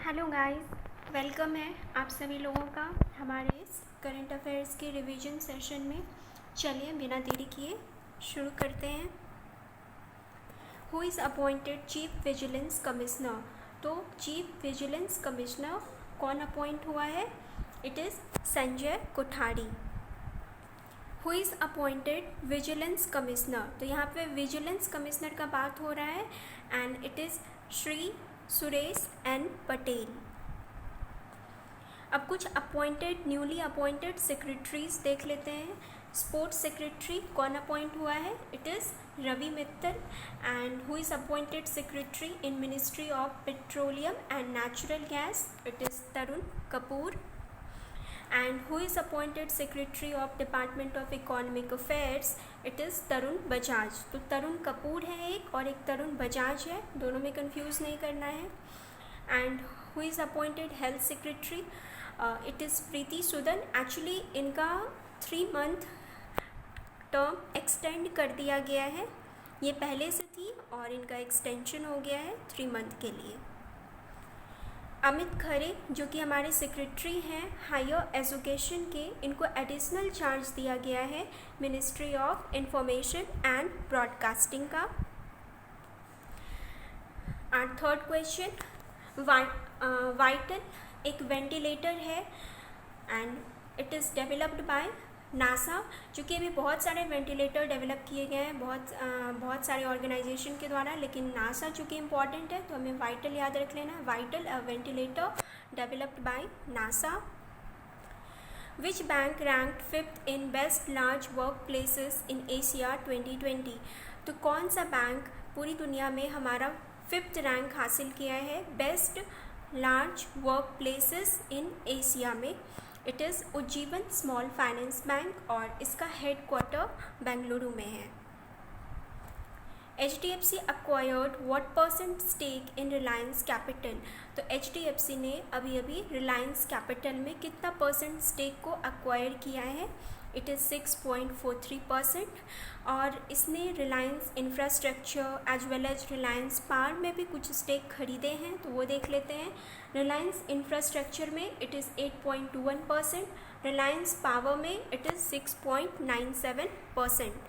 Hello guys, welcome है आप सभी लोगों का हमारे इस करंट अफेयर्स के रिवीजन सेशन में। चलिए बिना देरी किए शुरू करते हैं। Who is appointed chief vigilance commissioner? तो चीफ विजिलेंस कमिश्नर कौन अपॉइंट हुआ है? It is Sanjay Kothari. Who is appointed vigilance commissioner? तो यहाँ पे विजिलेंस कमिश्नर का बात हो रहा है and it is Shri Suresh N Patel. अब कुछ अपॉइंटेड न्यूली अपॉइंटेड सेक्रेटरीज देख लेते हैं। स्पोर्ट्स सेक्रेटरी कौन अपॉइंट हुआ है? It is Ravi Mittal. And who is appointed secretary in ministry of petroleum and natural gas? It is Tarun Kapoor. And who is appointed secretary of department of economic affairs? It is Tarun Bajaj. तो तरुण कपूर है एक और एक तरुण बजाज है, दोनों में कंफ्यूज नहीं करना है। And who is appointed health secretary? It is Preeti Sudan. Actually इनका 3 मंथ टर्म एक्सटेंड कर दिया गया है, ये पहले से थी और इनका एक्सटेंशन हो गया है 3 मंथ के लिए। अमित खरे जो कि हमारे सेक्रेटरी हैं हायर एजुकेशन के, इनको एडिशनल चार्ज दिया गया है ministry of information and broadcasting का। और थर्ड क्वेश्चन, वाइटल एक वेंटिलेटर है and it is developed by NASA. चूँकि अभी बहुत सारे वेंटिलेटर डेवलप किए गए हैं बहुत सारे ऑर्गेनाइजेशन के द्वारा, लेकिन नासा चूँकि इम्पॉर्टेंट है तो हमें वाइटल याद रख लेना है। Vital a ventilator developed by NASA. Which bank ranked 5th in best large work places in Asia 2020? तो कौन सा बैंक पूरी दुनिया में हमारा 5th रैंक हासिल किया है best large work places in Asia में? It is Ujjivan small finance bank और इसका हेड क्वार्टर बेंगलुरु में है। HDFC acquired what % stake in Reliance Capital? तो HDFC ने अभी अभी रिलायंस कैपिटल में कितना % स्टेक को एक्वायर किया है? It is 6.43%। और इसने Reliance infrastructure as well as Reliance power में भी कुछ स्टेक खरीदे हैं, तो वो देख लेते हैं। रिलायंस इंफ्रास्ट्रक्चर में इट इज़ 8.21%, रिलायंस पावर में it is 6.97%।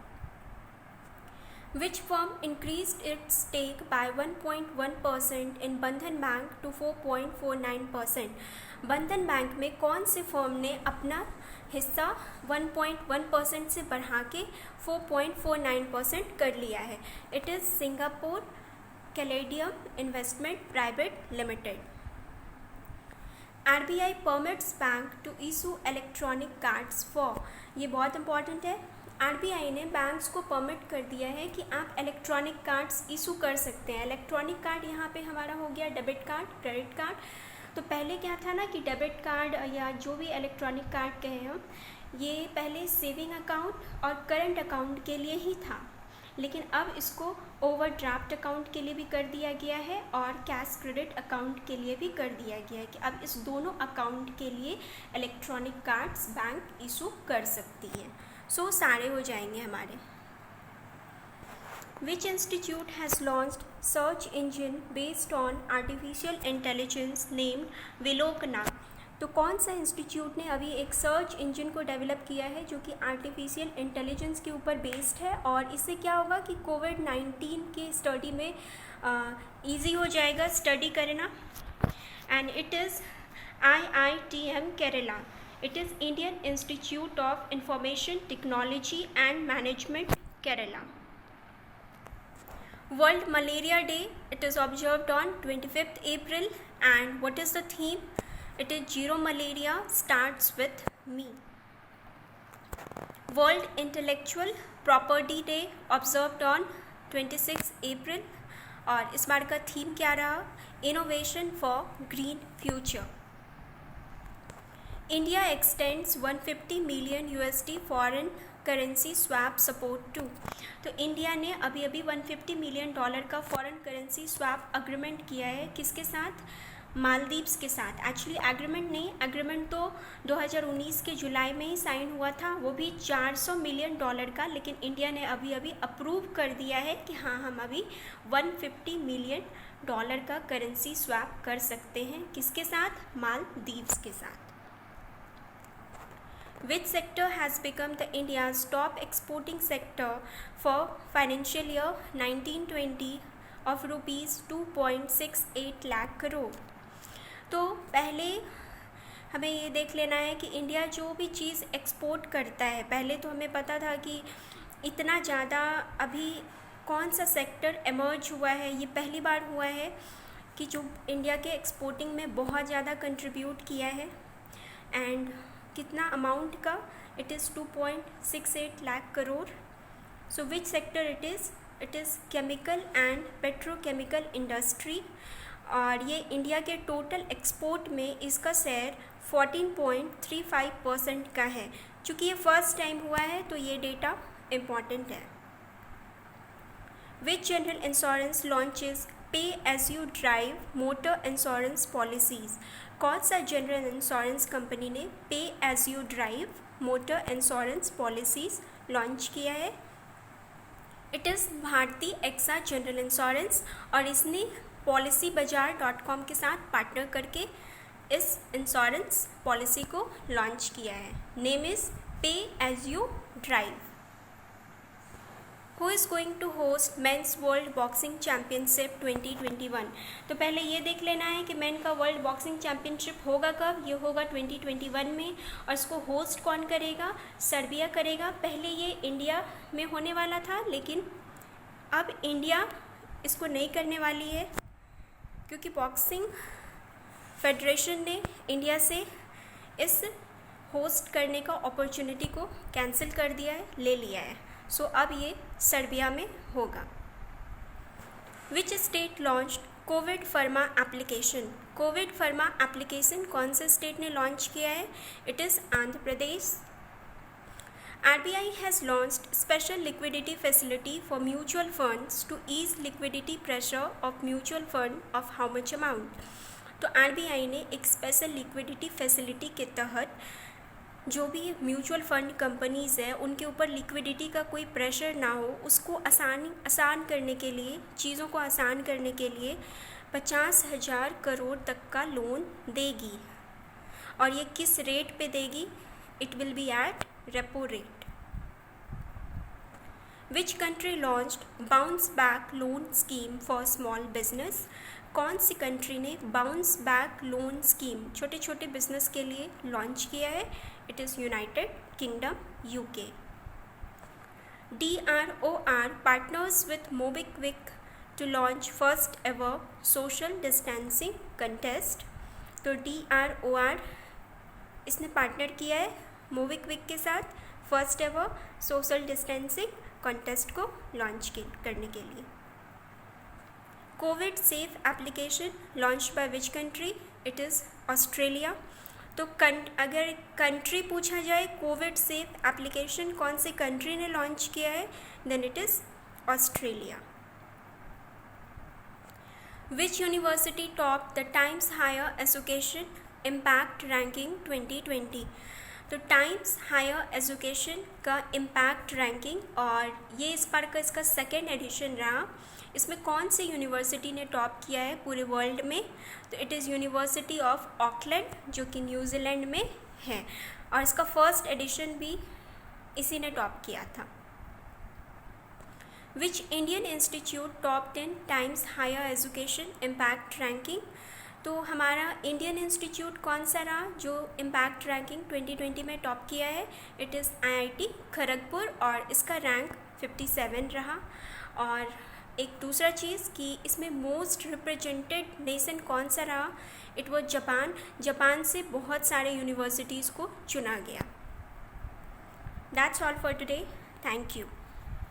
Which firm increased its stake by 1.1% in बंधन बैंक to 4.49%? बंधन बैंक में कौन सी फर्म ने अपना हिस्सा 1.1% से बढ़ा के 4.49% कर लिया है? It is Singapore Caladium investment private limited. RBI permits bank to issue electronic cards for, ये बहुत इंपॉर्टेंट है। RBI ने बैंक्स को परमिट कर दिया है कि आप इलेक्ट्रॉनिक कार्ड्स इशू कर सकते हैं। इलेक्ट्रॉनिक कार्ड यहाँ पे हमारा हो गया डेबिट कार्ड, क्रेडिट कार्ड। तो पहले क्या था ना कि डेबिट कार्ड या जो भी इलेक्ट्रॉनिक कार्ड कहें हम, ये पहले सेविंग अकाउंट और करंट अकाउंट के लिए ही था, लेकिन अब इसको ओवरड्राफ्ट अकाउंट के लिए भी कर दिया गया है और कैश क्रेडिट अकाउंट के लिए भी कर दिया गया है कि अब इस दोनों अकाउंट के लिए इलेक्ट्रॉनिक कार्ड्स बैंक इशू कर सकती है। सो सारे हो जाएंगे हमारे। Which institute has launched search engine based on artificial intelligence named Vilokana? तो कौन सा इंस्टीट्यूट ने अभी एक सर्च इंजन को डेवलप किया है जो कि आर्टिफिशियल इंटेलिजेंस के ऊपर बेस्ड है, और इससे क्या होगा कि कोविड-19 के स्टडी में ईजी हो जाएगा स्टडी करना। And it is IITM Kerala. It is Indian Institute of Information Technology and Management, Kerala. World Malaria Day, it is observed on 25th April, and what is the theme? It is Zero Malaria Starts with Me. World Intellectual Property Day observed on 26th April, और इस बार का theme क्या रहा? Innovation for Green Future. India extends 150 million USD foreign currency swap support to. तो India ने अभी अभी $150 million का फॉरेन करेंसी स्वैप अग्रीमेंट किया है। किसके साथ? मालदीव्स के साथ। एक्चुअली एग्रीमेंट नहीं, एग्रीमेंट तो 2019 के जुलाई में ही साइन हुआ था, वो भी $400 मिलियन का, लेकिन इंडिया ने अभी अभी अप्रूव कर दिया है कि हाँ हम अभी $150 मिलियन डॉलर का करेंसी स्वैप कर सकते हैं। किसके साथ? मालदीव्स के साथ। Which sector has become the India's top exporting sector for financial year 1920 of rupees 2.68 lakh crore? तो पहले हमें ये देख लेना है कि इंडिया जो भी चीज़ एक्सपोर्ट करता है, पहले तो हमें पता था कि इतना ज़्यादा अभी कौन सा सेक्टर एमर्ज हुआ है, ये पहली बार हुआ है कि जो इंडिया के एक्सपोर्टिंग में बहुत ज़्यादा कंट्रीब्यूट किया है। एंड कितना अमाउंट का? It is 2.68 lakh crore. So which sector it is? It is chemical and petrochemical industry. और ये इंडिया के टोटल एक्सपोर्ट में इसका शेयर 14.35% का है। चूँकि ये फर्स्ट टाइम हुआ है तो ये डेटा इम्पॉर्टेंट है। Which general insurance launches pay as you drive motor insurance policies? कौन सा जनरल इंश्योरेंस कंपनी ने pay as you drive motor insurance policies launch किया है? It is Bharti AXA general insurance, और इसने policybazaar.com के साथ पार्टनर करके इस इंश्योरेंस पॉलिसी को लॉन्च किया है। Name is pay as you drive. Who is going to host men's world boxing championship 2021? तो पहले ये देख लेना है कि मेन का वर्ल्ड बॉक्सिंग चैम्पियनशिप होगा कब? ये होगा 2021 में। और इसको होस्ट कौन करेगा? सर्बिया करेगा। पहले ये इंडिया में होने वाला था, लेकिन अब इंडिया इसको नहीं करने वाली है क्योंकि बॉक्सिंग फेडरेशन ने इंडिया से इस होस्ट करने का अपॉर्चुनिटी को कैंसिल कर दिया है, ले लिया है। सो अब ये सर्बिया में होगा। Which state launched Covid pharma application? Covid pharma application कौन से स्टेट ने लॉन्च किया है? It is Andhra Pradesh. RBI has launched special liquidity facility for mutual funds to ease liquidity pressure of mutual fund of how much amount? तो RBI ने एक special liquidity facility के तहत जो भी म्यूचुअल फंड कंपनीज़ है उनके ऊपर लिक्विडिटी का कोई प्रेशर ना हो, उसको आसान करने के लिए, चीज़ों को आसान करने के लिए 50,000 करोड़ तक का लोन देगी। और ये किस रेट पे देगी? It will be at repo rate. Which country launched bounce back loan scheme for small business? कौन सी कंट्री ने बाउंस बैक लोन स्कीम छोटे छोटे बिजनेस के लिए लॉन्च किया है? It is United Kingdom, UK। DROR partners with MobiKwik to launch first ever social distancing contest. तो DROR इसने पार्टनर किया है मोबिक्विक के साथ first ever social distancing contest को लॉन्च करने के लिए। Covid safe application launch by which country? It is Australia. तो अगर कंट्री पूछा जाए कोविड सेफ एप्लीकेशन कौन से कंट्री ने लॉन्च किया है, then it is Australia. Which university top the Times higher education impact ranking 2020? तो टाइम्स हायर एजुकेशन का इम्पैक्ट रैंकिंग, और ये इस बार का इसका सेकेंड एडिशन रहा। इसमें कौन सी यूनिवर्सिटी ने टॉप किया है पूरे वर्ल्ड में? तो it is university of Auckland जो कि न्यूजीलैंड में है, और इसका फर्स्ट एडिशन भी इसी ने टॉप किया था। Which Indian institute top 10 Times higher education impact ranking? तो हमारा इंडियन इंस्टीट्यूट कौन सा रहा जो इम्पैक्ट रैंकिंग 2020 में टॉप किया है? इट इज़ IIT खड़गपुर, और इसका रैंक 57 रहा। और एक दूसरा चीज़ कि इसमें मोस्ट रिप्रेजेंटेड नेशन कौन सा रहा? It was Japan. जापान से बहुत सारे यूनिवर्सिटीज़ को चुना गया। That's all for today. Thank you.